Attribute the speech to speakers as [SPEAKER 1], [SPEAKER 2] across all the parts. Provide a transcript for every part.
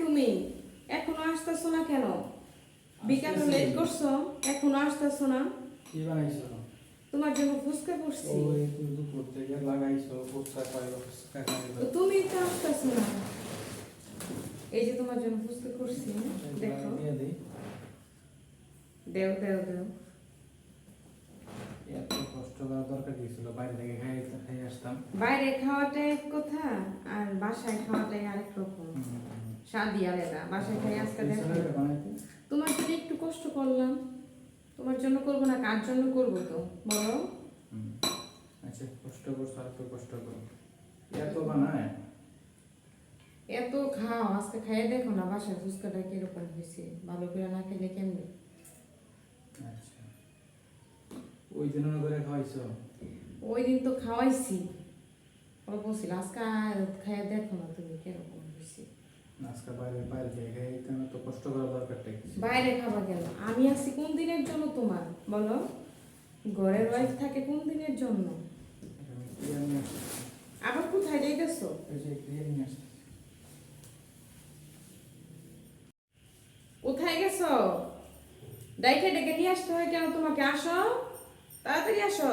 [SPEAKER 1] তুমি এখনো আসতেছো না কেন? বিকালে লেট করছো, এখনো আসতেছো না।
[SPEAKER 2] কি বানাইছো?
[SPEAKER 1] তোমার জন্য ফুচকা করছি।
[SPEAKER 2] ওই তুমি দুপুর থেকে লাগাইছো ফুচকা খাইও ফুচকা খাইও।
[SPEAKER 1] তো তুমি তো আসতেছো না। এই যে তোমার জন্য ফুচকা করছি, দেখো।
[SPEAKER 2] দিয়ে দিই।
[SPEAKER 1] দেও দেও দেও।
[SPEAKER 2] এত কষ্ট করার দরকার কি ছিল? বাইরে থেকে খাই আসতাম।
[SPEAKER 1] বাইরে খাওয়াটাই এক কথা আর বাসায় খাওয়াটাই আরেক রকম। স্বাদই আলাদা। বাসায় খাই আজকে দেখো। তোমার জন্য একটু কষ্ট করলাম, তোমার জন্য করবো না, কার জন্য করবো তো বলো?
[SPEAKER 2] আচ্ছা কষ্ট করছো আর একটু কষ্ট করো। এত বানায়
[SPEAKER 1] এত খাও, আজকে খাইয়ে দেখো না বাসায় ফুচকাটা কিরকম হয়েছে। ভালো করে না খেলে কেমনি?
[SPEAKER 2] আচ্ছা ওই দিন করে খাওয়াইছো?
[SPEAKER 1] ওই দিন তো খাওয়াইছি, অল্প ছিল। আজকে খাইয়ে দেখো না তুমি কিরকম হয়েছে।
[SPEAKER 2] আজকে বাইরে বাইরে থেকে খাইতাম, তো কষ্ট করার দরকারটা কি?
[SPEAKER 1] বাইরে খাবা কেন? আমি আছি কোন দিনের জন্য তোমার বলো? ঘরের ওয়াইফ থাকে কোন দিনের জন্য?
[SPEAKER 2] আমি ক্লিয়ার নিয়ে আসছি।
[SPEAKER 1] আবার কোথায় যাইতেছো?
[SPEAKER 2] এই যে ক্লিয়ার নিয়ে আসছি।
[SPEAKER 1] কোথায় গেছো? ডাইকে ডেকে নিয়ে আসতে হয় কেন তোমাকে? আসো তাড়াতাড়ি আসো।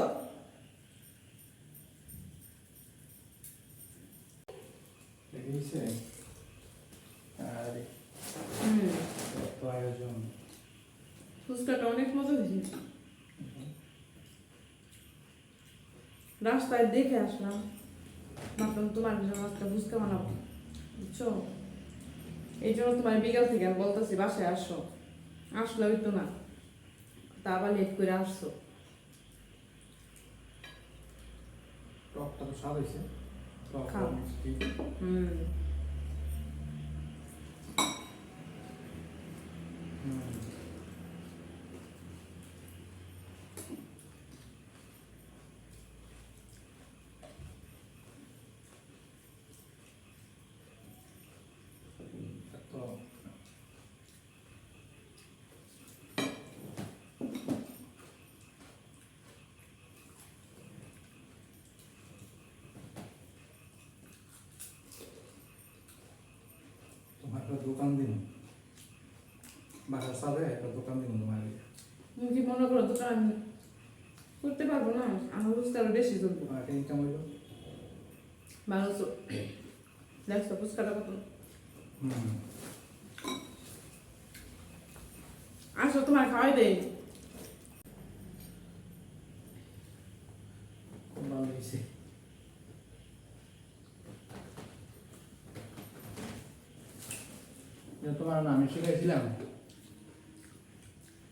[SPEAKER 2] দেখেছে আর এত আয়োজন।
[SPEAKER 1] ফুচকাটা অনেক মজা দিয়েছে। রাস্তায় দেখে আসলাম, ভাবলাম তোমার জন্য একটা ফুচকা বানাবো, বুঝছো? এই জন্য তোমার বিকাল থেকে আমি বলতেছি বাসায় আসো, আসলে হইতো না, তা আবার লেট করে আসছো।
[SPEAKER 2] টকটা তো স্বাদ হয়েছে। টক
[SPEAKER 1] খাও।
[SPEAKER 2] মিষ্টি।
[SPEAKER 1] হুম
[SPEAKER 2] তো তোমার একটা দোকান দিন, বাসার সাথে একটা দোকান দিন তোমার।
[SPEAKER 1] তুমি কি মনে করো দুটো আমি করতে পারবো না? আমার বুঝতে আরো বেশি চলবো।
[SPEAKER 2] তোমার একটা ইনকাম হইলো।
[SPEAKER 1] মানুষ দেখছো ফুচকাটা কত? আসো তোমার খাওয়াই দেই।
[SPEAKER 2] খুব ভালো হয়েছে। তোমার না আমি শিখাইছিলাম।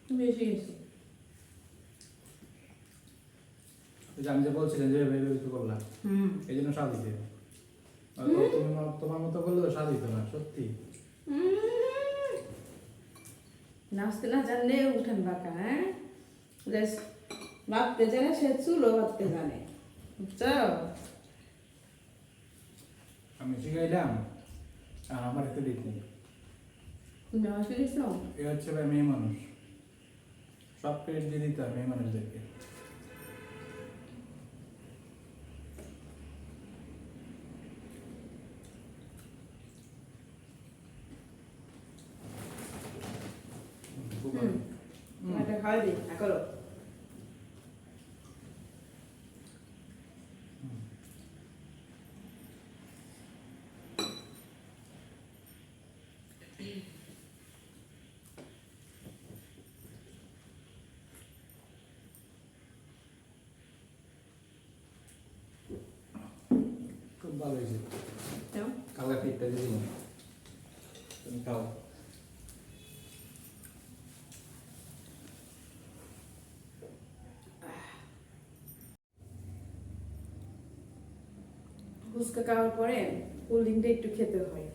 [SPEAKER 1] তুমি এসে গেছো।
[SPEAKER 2] আমি যে বলছিলাম যে ভেবে কিছু করলাম, এই জন্য স্বাদ হইছে। তুমি তোমার মতো করলে তো স্বাদ হইতো না সত্যি।
[SPEAKER 1] নাচতে না জানলে উঠান বাঁকা। হ্যাঁ, বাঁধতে জানে সে চুলো বাঁধতে জানে, বুঝছো?
[SPEAKER 2] আমি শিখাইলাম আর আমার একটু দিক নেই।
[SPEAKER 1] তুমি আমার শিখেছো?
[SPEAKER 2] এ হচ্ছে ভাই মেয়ে মানুষ, সব ক্রেডিট দিয়ে দিতে হয় মেয়ে মানুষদেরকে।
[SPEAKER 1] একটা খাওয়াই দিই, করো।
[SPEAKER 2] খুব ভালো হয়েছে।
[SPEAKER 1] দাও।
[SPEAKER 2] কালকে ফিটটা দিয়ে দিলাম, তুমি খাও।
[SPEAKER 1] ফুচকা খাওয়ার পরে কোল্ড ড্রিঙ্কটা একটু খেতে হয়।